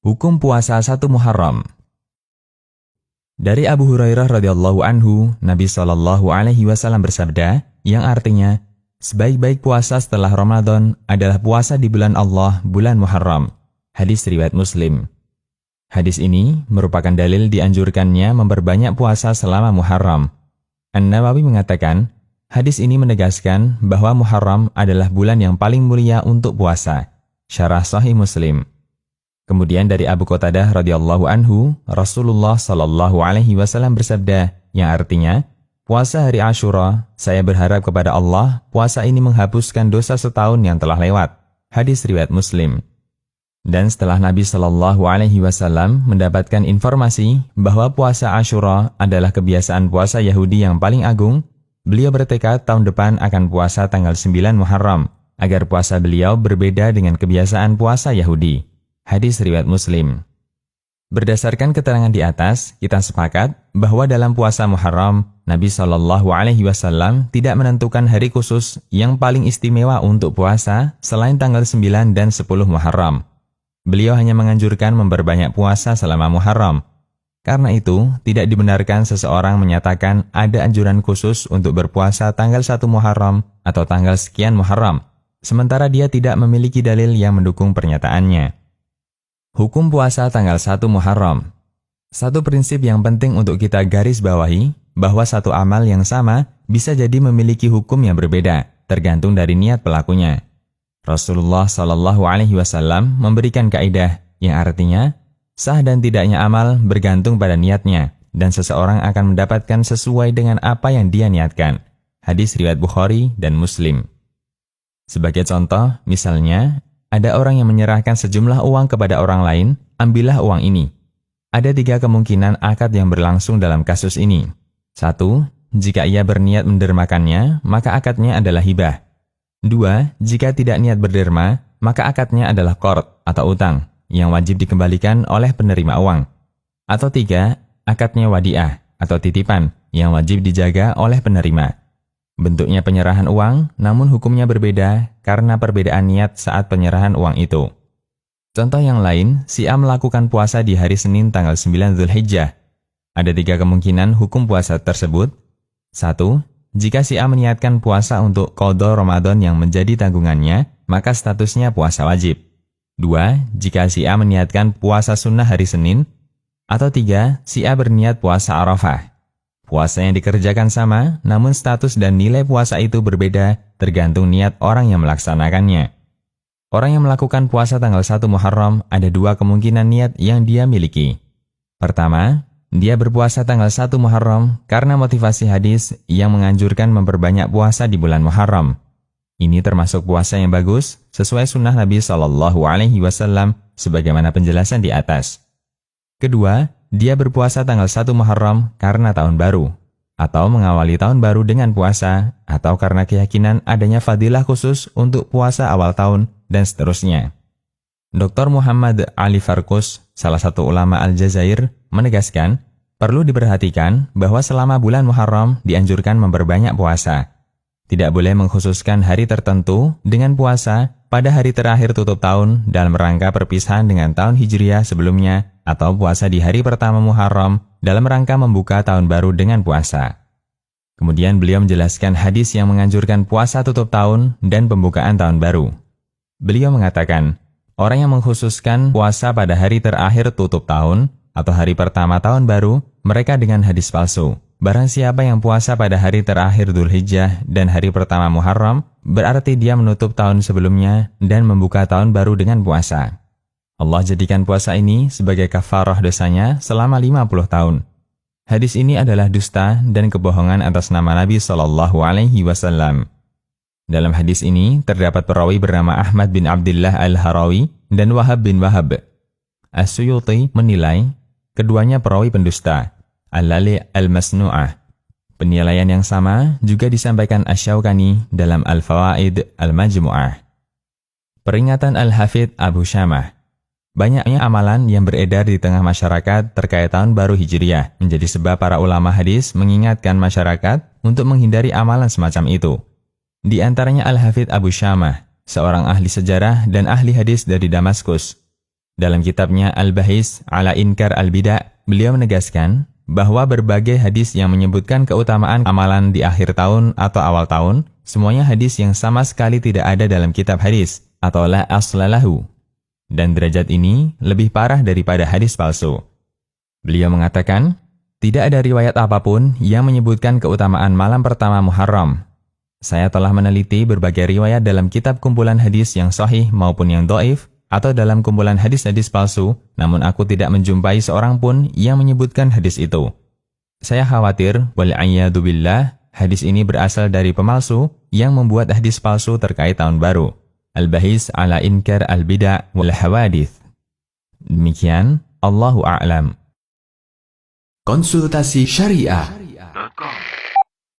Hukum puasa 1 Muharram. Dari Abu Hurairah radhiyallahu anhu, Nabi SAW bersabda, yang artinya, sebaik-baik puasa setelah Ramadan adalah puasa di bulan Allah, bulan Muharram. Hadis riwayat Muslim. Hadis ini merupakan dalil dianjurkannya memperbanyak puasa selama Muharram. An-Nawawi mengatakan, hadis ini menegaskan bahwa Muharram adalah bulan yang paling mulia untuk puasa. Syarah Sahih Muslim. Kemudian dari Abu Qatadah radhiyallahu anhu, Rasulullah SAW bersabda, yang artinya, puasa hari Asyura, saya berharap kepada Allah, puasa ini menghapuskan dosa setahun yang telah lewat. Hadis riwayat Muslim. Dan setelah Nabi SAW mendapatkan informasi bahwa puasa Asyura adalah kebiasaan puasa Yahudi yang paling agung, beliau bertekad tahun depan akan puasa tanggal 9 Muharram, agar puasa beliau berbeda dengan kebiasaan puasa Yahudi. Hadis riwayat Muslim. Berdasarkan keterangan di atas, kita sepakat bahwa dalam puasa Muharram, Nabi SAW tidak menentukan hari khusus yang paling istimewa untuk puasa selain tanggal 9 dan 10 Muharram. Beliau hanya menganjurkan memperbanyak puasa selama Muharram. Karena itu, tidak dibenarkan seseorang menyatakan ada anjuran khusus untuk berpuasa tanggal 1 Muharram atau tanggal sekian Muharram, sementara dia tidak memiliki dalil yang mendukung pernyataannya. Hukum puasa tanggal 1 Muharram. Satu prinsip yang penting untuk kita garis bawahi, bahwa satu amal yang sama bisa jadi memiliki hukum yang berbeda, tergantung dari niat pelakunya. Rasulullah SAW memberikan kaidah yang artinya, sah dan tidaknya amal bergantung pada niatnya, dan seseorang akan mendapatkan sesuai dengan apa yang dia niatkan. Hadis riwayat Bukhari dan Muslim. Sebagai contoh, misalnya, ada orang yang menyerahkan sejumlah uang kepada orang lain, ambillah uang ini. Ada 3 kemungkinan akad yang berlangsung dalam kasus ini. 1. Jika ia berniat mendermakannya, maka akadnya adalah hibah. 2. Jika tidak niat berderma, maka akadnya adalah qard atau utang, yang wajib dikembalikan oleh penerima uang. Atau 3. Akadnya wadi'ah atau titipan, yang wajib dijaga oleh penerima. Bentuknya penyerahan uang, namun hukumnya berbeda karena perbedaan niat saat penyerahan uang itu. Contoh yang lain, si A melakukan puasa di hari Senin tanggal 9 Dzulhijjah. Ada 3 kemungkinan hukum puasa tersebut. 1. Jika si A meniatkan puasa untuk qadha Ramadan yang menjadi tanggungannya, maka statusnya puasa wajib. 2. Jika si A meniatkan puasa sunnah hari Senin. Atau 3. Si A berniat puasa Arafah. Puasa yang dikerjakan sama, namun status dan nilai puasa itu berbeda tergantung niat orang yang melaksanakannya. Orang yang melakukan puasa tanggal 1 Muharram ada 2 kemungkinan niat yang dia miliki. Pertama, dia berpuasa tanggal 1 Muharram karena motivasi hadis yang menganjurkan memperbanyak puasa di bulan Muharram. Ini termasuk puasa yang bagus sesuai sunnah Nabi SAW sebagaimana penjelasan di atas. Kedua, dia berpuasa tanggal 1 Muharram karena tahun baru, atau mengawali tahun baru dengan puasa, atau karena keyakinan adanya fadilah khusus untuk puasa awal tahun, dan seterusnya. Dr. Muhammad Ali Farkus, salah satu ulama Aljazair, menegaskan, perlu diperhatikan bahwa selama bulan Muharram dianjurkan memperbanyak puasa. Tidak boleh mengkhususkan hari tertentu dengan puasa pada hari terakhir tutup tahun dalam rangka perpisahan dengan tahun Hijriah sebelumnya, atau puasa di hari pertama Muharram dalam rangka membuka tahun baru dengan puasa. Kemudian beliau menjelaskan hadis yang menganjurkan puasa tutup tahun dan pembukaan tahun baru. Beliau mengatakan, orang yang mengkhususkan puasa pada hari terakhir tutup tahun atau hari pertama tahun baru, mereka dengan hadis palsu. Barang siapa yang puasa pada hari terakhir Dzulhijjah dan hari pertama Muharram, berarti dia menutup tahun sebelumnya dan membuka tahun baru dengan puasa. Allah jadikan puasa ini sebagai kafarah dosanya selama 50 tahun. Hadis ini adalah dusta dan kebohongan atas nama Nabi SAW. Dalam hadis ini terdapat perawi bernama Ahmad bin Abdullah Al-Harawi dan Wahab bin Wahab. As-Suyuti menilai keduanya perawi pendusta. Al-Lali Al-Masnu'ah. Penilaian yang sama juga disampaikan Asy-Syaukani dalam Al-Fawaid Al-Majmu'ah. Peringatan Al-Hafidh Abu Syamah. Banyaknya amalan yang beredar di tengah masyarakat terkait tahun baru Hijriah menjadi sebab para ulama hadis mengingatkan masyarakat untuk menghindari amalan semacam itu. Di antaranya Al-Hafidh Abu Syamah, seorang ahli sejarah dan ahli hadis dari Damaskus. Dalam kitabnya Al-Bahis ala Inkar Al-Bida', beliau menegaskan bahwa berbagai hadis yang menyebutkan keutamaan amalan di akhir tahun atau awal tahun, semuanya hadis yang sama sekali tidak ada dalam kitab hadis, atau la aslalahu. Dan derajat ini lebih parah daripada hadis palsu. Beliau mengatakan, tidak ada riwayat apapun yang menyebutkan keutamaan malam pertama Muharram. Saya telah meneliti berbagai riwayat dalam kitab kumpulan hadis yang sahih maupun yang dhaif, atau dalam kumpulan hadis-hadis palsu, namun aku tidak menjumpai seorang pun yang menyebutkan hadis itu. Saya khawatir, wal'iyadu billah, hadis ini berasal dari pemalsu yang membuat hadis palsu terkait tahun baru. Al-Bahis ala Inkar Al-Bida' wal Hawadith. Demikian, Allahu a'lam. Konsultasi Syariah.